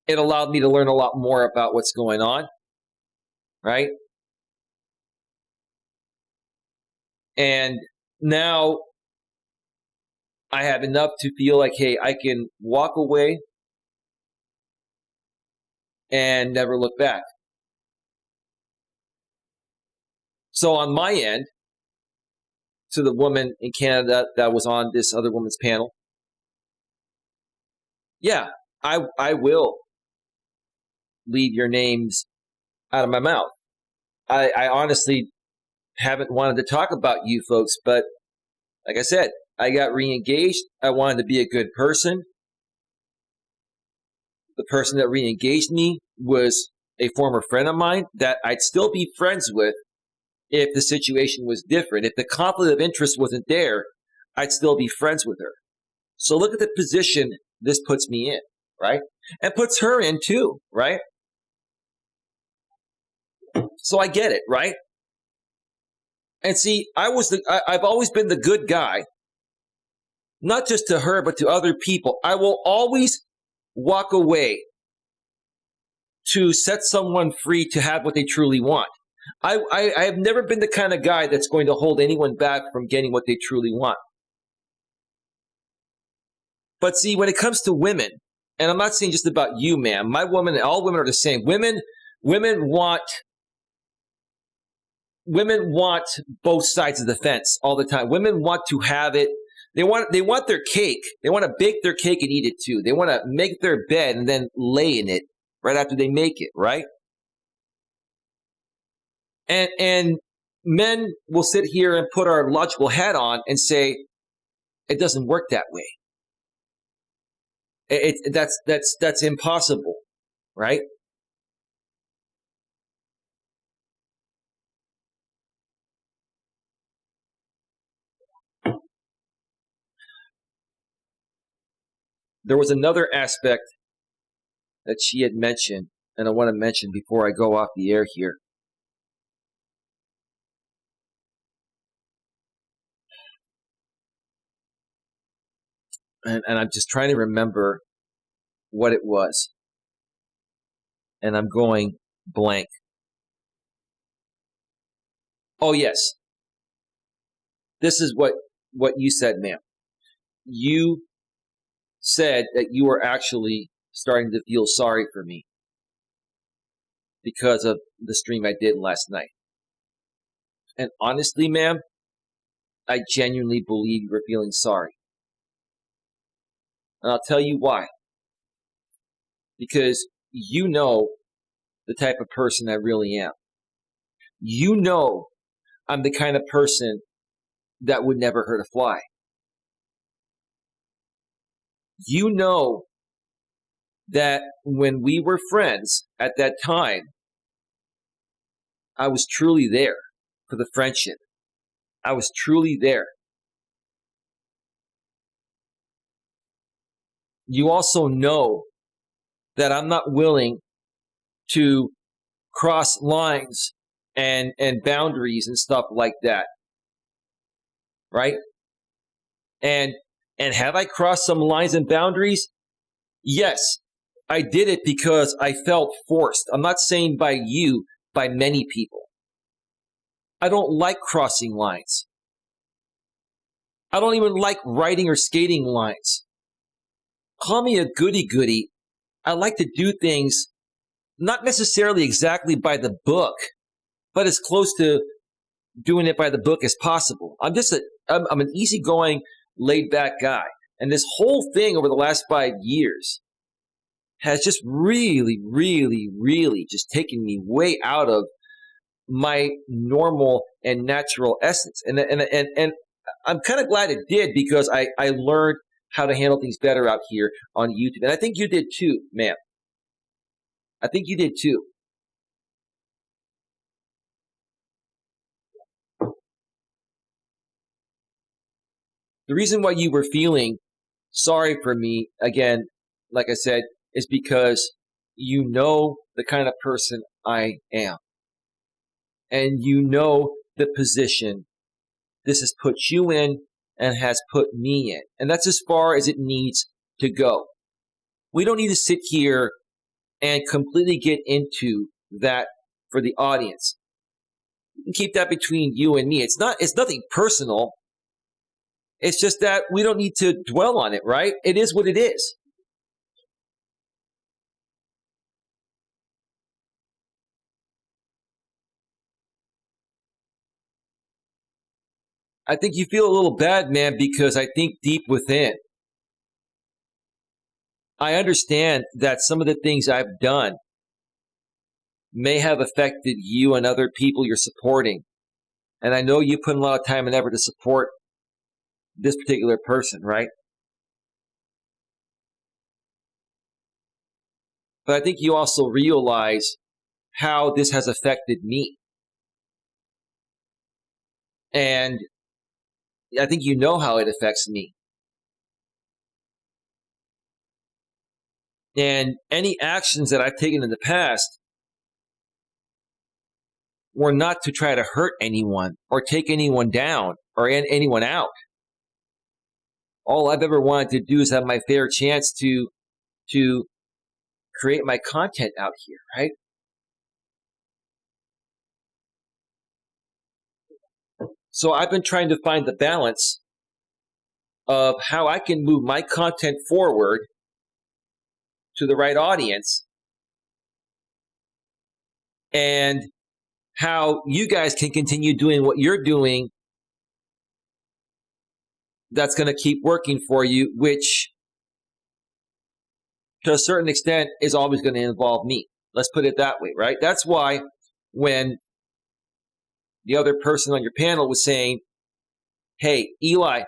it allowed me to learn a lot more about what's going on, right? And now I have enough to feel like, hey, I can walk away and never look back. So on my end, to the woman in Canada that was on this other woman's panel, yeah, I will leave your names out of my mouth. I honestly haven't wanted to talk about you folks, but like I said, I got re-engaged. I wanted to be a good person. The person that re-engaged me was a former friend of mine that I'd still be friends with if the situation was different. If the conflict of interest wasn't there, I'd still be friends with her. So look at the position this puts me in, right? And puts her in too, right? So I get it, right? And see, I've always been the good guy, not just to her, but to other people. I will always walk away to set someone free to have what they truly want. I have never been the kind of guy that's going to hold anyone back from getting what they truly want. But see, when it comes to women, and I'm not saying just about you, man, my woman, all women are the same. Women want both sides of the fence all the time. Women want to have it. They want their cake. They want to bake their cake and eat it too. They want to make their bed and then lay in it right after they make it, right? And men will sit here and put our logical hat on and say, it doesn't work that way. That's impossible, right? There was another aspect that she had mentioned, and I want to mention before I go off the air here. And I'm just trying to remember what it was. And I'm going blank. Oh, yes. This is what you said, ma'am. You said that you were actually starting to feel sorry for me because of the stream I did last night. And honestly, ma'am, I genuinely believe you were feeling sorry. And I'll tell you why. Because you know the type of person I really am. You know I'm the kind of person that would never hurt a fly. You know that when we were friends at that time, I was truly there for the friendship. I was truly there. You also know that I'm not willing to cross lines and boundaries and stuff like that. Right? And have I crossed some lines and boundaries? Yes, I did it because I felt forced. I'm not saying by you, by many people. I don't like crossing lines. I don't even like riding or skating lines. Call me a goody-goody. I like to do things not necessarily exactly by the book, but as close to doing it by the book as possible. I'm an easygoing, laid-back guy. And this whole thing over the last 5 years has just really, really, really just taken me way out of my normal and natural essence. And I'm kind of glad it did because I learned how to handle things better out here on YouTube. And I think you did too, ma'am. I think you did too. The reason why you were feeling sorry for me, again, like I said, is because you know the kind of person I am. And you know the position this has put you in and has put me in. And that's as far as it needs to go. We don't need to sit here and completely get into that for the audience. You can keep that between you and me. It's nothing personal. It's just that we don't need to dwell on it, right? It is what it is. I think you feel a little bad, man, because I think deep within, I understand that some of the things I've done may have affected you and other people you're supporting. And I know you put a lot of time and effort to support this particular person, right? But I think you also realize how this has affected me. And I think you know how it affects me. And any actions that I've taken in the past were not to try to hurt anyone or take anyone down or anyone out. All I've ever wanted to do is have my fair chance to create my content out here, right? So I've been trying to find the balance of how I can move my content forward to the right audience and how you guys can continue doing what you're doing that's going to keep working for you, which to a certain extent is always going to involve me. Let's put it that way, right? That's why when the other person on your panel was saying, hey, Eli,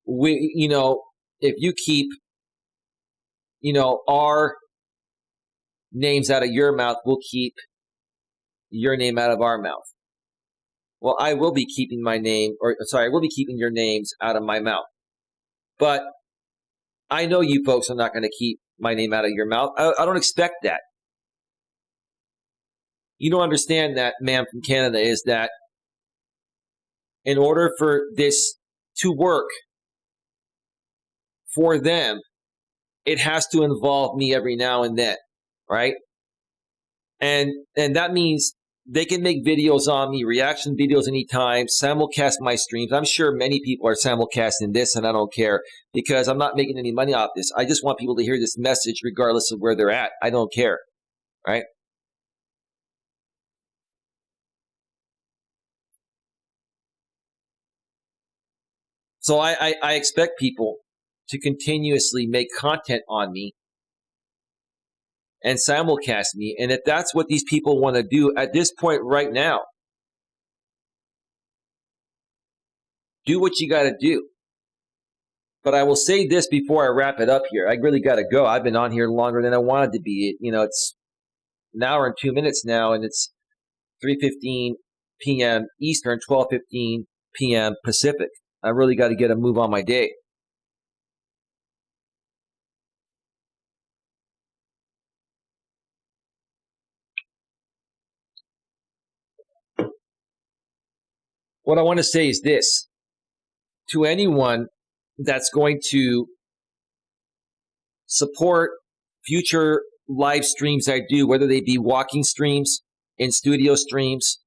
if you keep, our names out of your mouth, we'll keep your name out of our mouth. Well, I will be keeping I will be keeping your names out of my mouth. But I know you folks are not going to keep my name out of your mouth. I don't expect that. You don't understand that, ma'am from Canada, is that in order for this to work for them, it has to involve me every now and then, right? And that means they can make videos on me, reaction videos anytime, simulcast my streams. I'm sure many people are simulcasting this, and I don't care because I'm not making any money off this. I just want people to hear this message regardless of where they're at. I don't care, right? So I expect people to continuously make content on me and simulcast me. And if that's what these people want to do at this point right now, do what you got to do. But I will say this before I wrap it up here. I really got to go. I've been on here longer than I wanted to be. It's an hour and 2 minutes now, and it's 3:15 p.m. Eastern, 12:15 p.m. Pacific. I really got to get a move on my day. What I want to say is this. To anyone that's going to support future live streams I do, whether they be walking streams, in studio streams,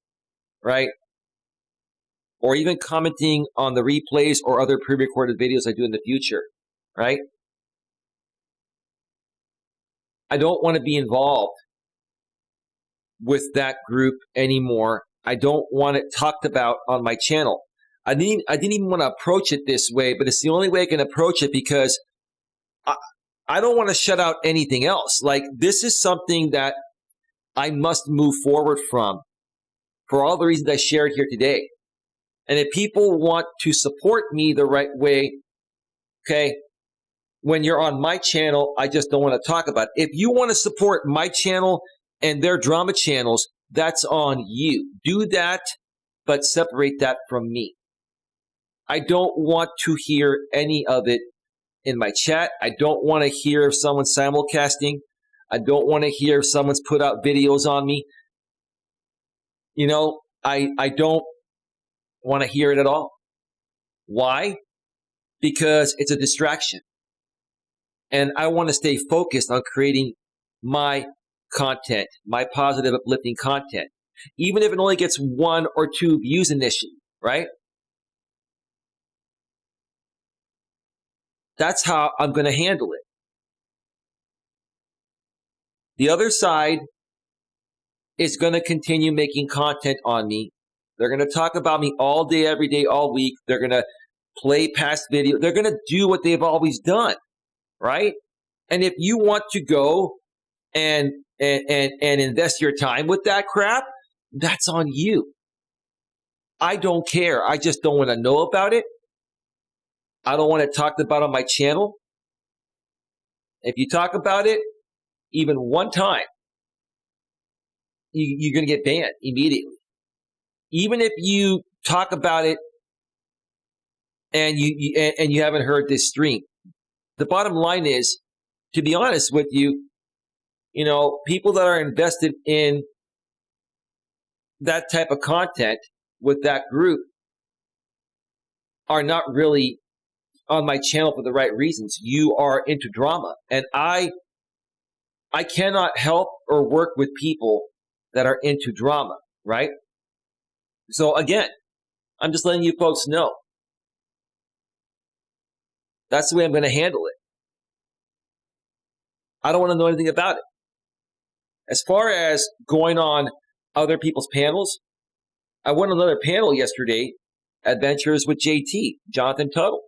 right? Or even commenting on the replays or other pre-recorded videos I do in the future, right? I don't want to be involved with that group anymore. I don't want it talked about on my channel. I didn't even want to approach it this way, but it's the only way I can approach it because I don't want to shut out anything else. Like, this is something that I must move forward from for all the reasons I shared here today. And if people want to support me the right way, okay, when you're on my channel, I just don't want to talk about it. If you want to support my channel and their drama channels, that's on you. Do that, but separate that from me. I don't want to hear any of it in my chat. I don't want to hear if someone's simulcasting. I don't want to hear if someone's put out videos on me. I don't want to hear it at all. Why? Because it's a distraction. And I want to stay focused on creating my content, my positive, uplifting content, even if it only gets 1 or 2 views initially, right? That's how I'm going to handle it. The other side is going to continue making content on me. They're going to talk about me all day, every day, all week. They're going to play past video. They're going to do what they've always done, right? And if you want to go and and invest your time with that crap, that's on you. I don't care. I just don't want to know about it. I don't want it talked about on my channel. If you talk about it even one time, you're going to get banned immediately. Even if you talk about it and you haven't heard this stream. The bottom line is, to be honest with you, people that are invested in that type of content with that group are not really on my channel for the right reasons. You are into drama, and I cannot help or work with people that are into drama, right? So again, I'm just letting you folks know. That's the way I'm going to handle it. I don't want to know anything about it. As far as going on other people's panels, I went on another panel yesterday, Adventures with JT, Jonathan Tuttle.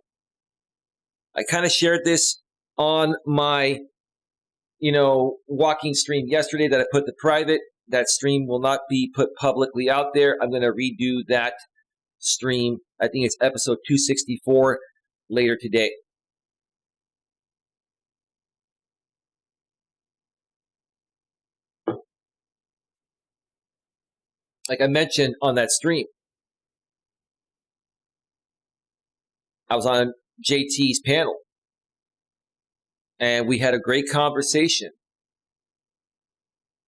I kind of shared this on my, walking stream yesterday that I put to private. That stream will not be put publicly out there. I'm going to redo that stream. I think it's episode 264 later today. Like I mentioned on that stream, I was on JT's panel, and we had a great conversation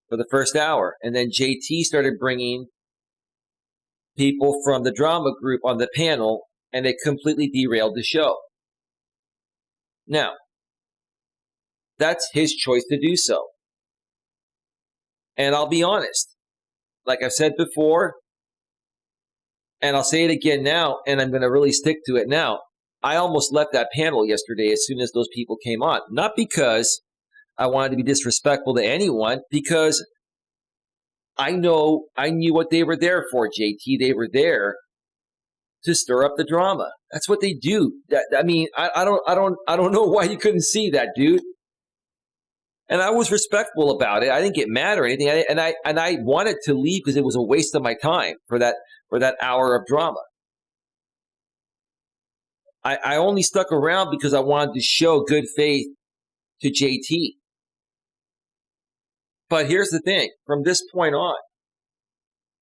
for the first hour. And then JT started bringing people from the drama group on the panel, and it completely derailed the show. Now, that's his choice to do so. And I'll be honest, like I've said before, and I'll say it again now, and I'm going to really stick to it now. I almost left that panel yesterday as soon as those people came on. Not because I wanted to be disrespectful to anyone, because I knew what they were there for, JT. They were there to stir up the drama. That's what they do. I don't know why you couldn't see that, dude. And I was respectful about it. I didn't get mad or anything. And I wanted to leave because it was a waste of my time for that hour of drama. I only stuck around because I wanted to show good faith to JT. But here's the thing. From this point on,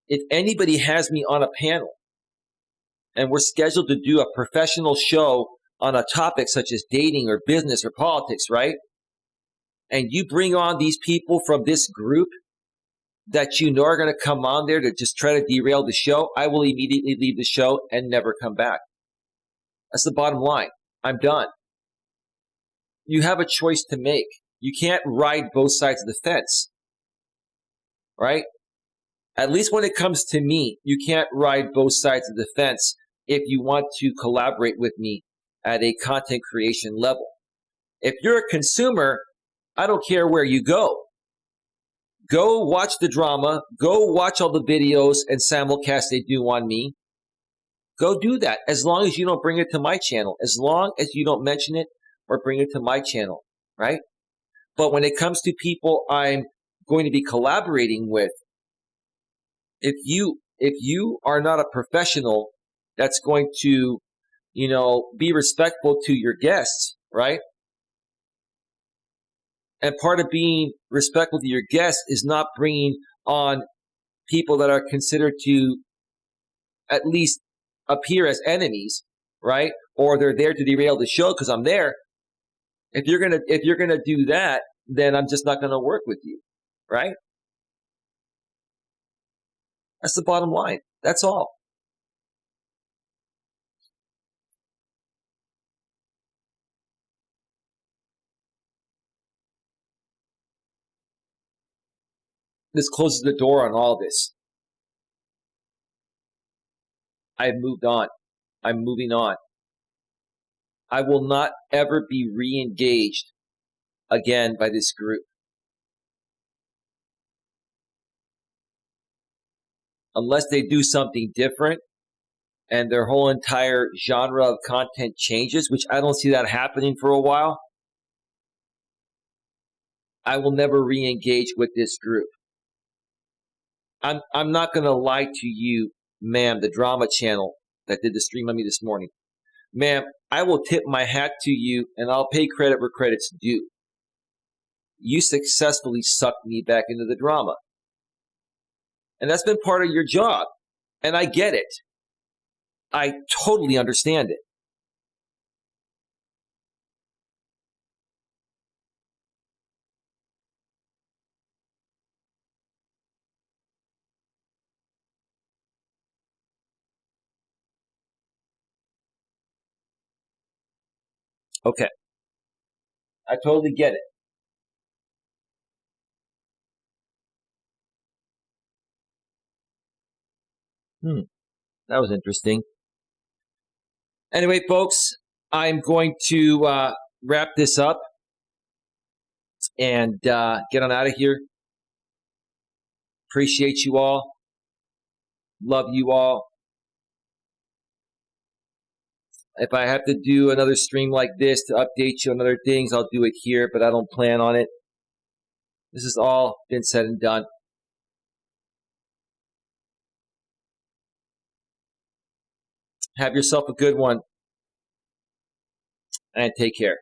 if anybody has me on a panel and we're scheduled to do a professional show on a topic such as dating or business or politics, right? And you bring on these people from this group that you know are going to come on there to just try to derail the show, I will immediately leave the show and never come back. That's the bottom line. I'm done. You have a choice to make. You can't ride both sides of the fence, right? At least when it comes to me, you can't ride both sides of the fence if you want to collaborate with me at a content creation level. If you're a consumer, I don't care where you go. Go watch the drama. Go watch all the videos and simulcasts they do on me. Go do that, as long as you don't bring it to my channel, as long as you don't mention it or bring it to my channel, right? But when it comes to people I'm going to be collaborating with, if you are not a professional that's going to, be respectful to your guests, right? And part of being respectful to your guests is not bringing on people that are considered to at least appear as enemies, right? Or they're there to derail the show because I'm there. If you're gonna do that, then I'm just not gonna work with you, right? That's the bottom line. That's all. This closes the door on all this. I've moved on. I'm moving on. I will not ever be re-engaged again by this group. Unless they do something different and their whole entire genre of content changes, which I don't see that happening for a while. I will never re-engage with this group. I'm not going to lie to you, ma'am, the drama channel that did the stream on me this morning. Ma'am, I will tip my hat to you and I'll pay credit where credit's due. You successfully sucked me back into the drama. And that's been part of your job. And I get it. I totally understand it. Okay. I totally get it. That was interesting. Anyway, folks, I'm going to wrap this up and get on out of here. Appreciate you all. Love you all. If I have to do another stream like this to update you on other things, I'll do it here, but I don't plan on it. This has all been said and done. Have yourself a good one and take care.